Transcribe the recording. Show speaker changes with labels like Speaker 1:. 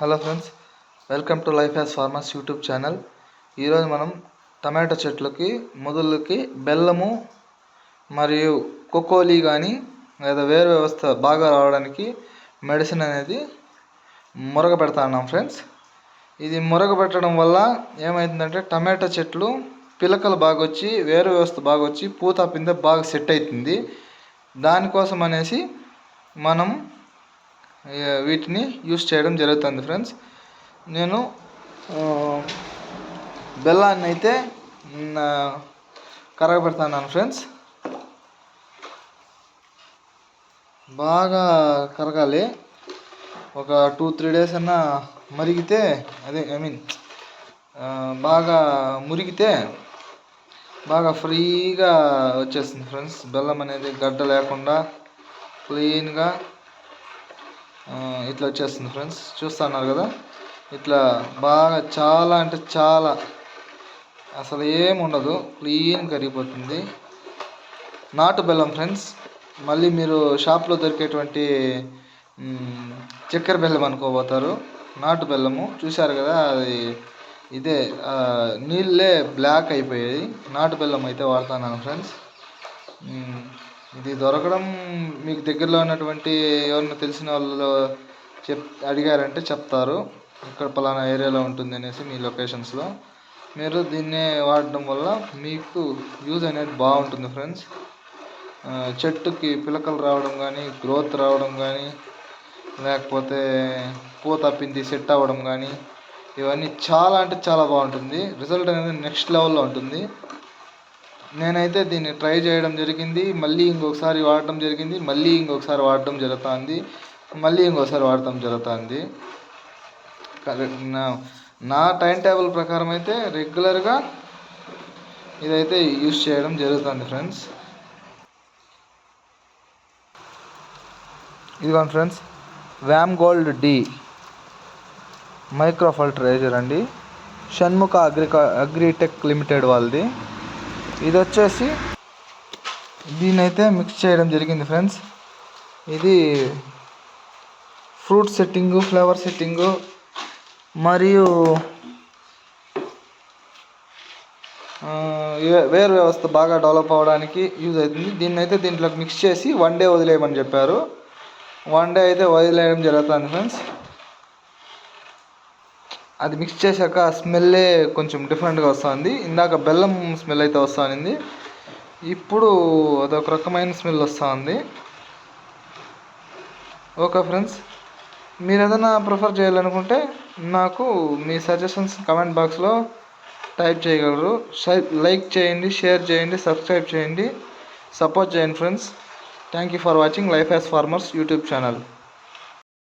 Speaker 1: Hello friends, welcome to life as farmers YouTube channel. ఈరోజు మనం tomato చెట్లకి మొదళ్ళకి బెల్లము మరియు కోకోలి కానీ లేదా వేరు వ్యవస్థ బాగా రావడానికి మెడిసిన్ అనేది మురగ పెడతా ఉన్నాం ఫ్రెండ్స్. ఇది మురగ పెట్టడం వల్ల ఏమవుతుందంటే టమాటో చెట్లు పిలకలు బాగా వచ్చి వేరు వ్యవస్థ బాగా వచ్చి పూత పిందె బాగా సెట్ అవుతుంది. దానికోసం అనేసి మనం వీటిని యూస్ చేయడం జరుగుతుంది ఫ్రెండ్స్. నేను బెల్లాన్ని అయితే కరగబెడతాను ఫ్రెండ్స్. బాగా కరగాలి, ఒక 2-3 days అన్నా మరిగితే బాగా మురిగితే బాగా ఫ్రీగా వచ్చేస్తుంది ఫ్రెండ్స్. బెల్లం అనేది గడ్డ లేకుండా క్లీన్గా ఇట్లా వచ్చేస్తుంది ఫ్రెండ్స్. చూస్తున్నారు కదా, ఇట్లా బాగా చాలా అంటే చాలా అసలు ఏముండదు, క్లీన్ కరిగిపోతుంది. నాటు బెల్లం ఫ్రెండ్స్. మళ్ళీ మీరు షాప్లో దొరికేటువంటి చక్కెర బెల్లం అనుకోబోతారు. నాటు బెల్లము చూశారు కదా, అది ఇదే నీళ్ళే బ్లాక్ అయిపోయాయి. నాటు బెల్లం అయితే వాడుతున్నాను ఫ్రెండ్స్. ఇది దొరకడం మీకు దగ్గరలో ఉన్నటువంటి ఎవరైనా తెలిసిన వాళ్ళు అడిగారంటే చెప్తారు, ఇక్కడ పలానా ఏరియాలో ఉంటుంది అనేసి. మీ లొకేషన్స్లో మీరు దీన్నే వాడడం వల్ల మీకు యూజ్ అనేది బాగుంటుంది ఫ్రెండ్స్. చెట్టుకి పిలకలు రావడం కానీ, గ్రోత్ రావడం కానీ, లేకపోతే పూత పిండి సెట్ అవ్వడం కానీ, ఇవన్నీ చాలా అంటే చాలా బాగుంటుంది. రిజల్ట్ అనేది నెక్స్ట్ లెవెల్లో ఉంటుంది. నేనైతే దీన్ని ట్రై చేయడం జరిగింది, మళ్ళీ ఇంకొకసారి వాడటం జరిగింది, మళ్ళీ ఇంకొకసారి వాడటం జరుగుతుంది, మళ్ళీ ఇంకొకసారి వాడటం జరుగుతుంది. నా టైం టేబుల్ ప్రకారం అయితే రెగ్యులర్గా ఇదైతే యూస్ చేయడం జరుగుతుంది ఫ్రెండ్స్. ఇదిగోండి friends, వ్యామ్ gold D micro fertiliser అండి, షణ్ముఖ అగ్రిటెక్ లిమిటెడ్ వాళ్ళది. ఇది వచ్చేసి దీనైతే మిక్స్ చేయడం జరిగింది ఫ్రెండ్స్. ఇది ఫ్రూట్ సెట్టింగు, ఫ్లేవర్ సెట్టింగు మరియు వేరు వ్యవస్థ బాగా డెవలప్ అవ్వడానికి యూజ్ అవుతుంది. దీన్నైతే దీంట్లోకి మిక్స్ చేసి 1 day వదిలేయమని చెప్పారు. 1 day అయితే వదిలేయడం జరుగుతుంది ఫ్రెండ్స్. అది మిక్స్ చేశాక స్మెల్లే కొంచెం డిఫరెంట్గా వస్తుంది. ఇందాక బెల్లం స్మెల్ అయితే వస్తుంది, ఇప్పుడు అదొక రకమైన స్మెల్ వస్తుంది. ఓకే ఫ్రెండ్స్, మీరు ఏదైనా ప్రిఫర్ చేయాలనుకుంటే నాకు మీ సజెషన్స్ కమెంట్ బాక్స్లో టైప్ చేయగలరు. లైక్ చేయండి, షేర్ చేయండి, సబ్స్క్రైబ్ చేయండి, సపోర్ట్ చేయండి friends. Thank you for watching life as farmers YouTube channel.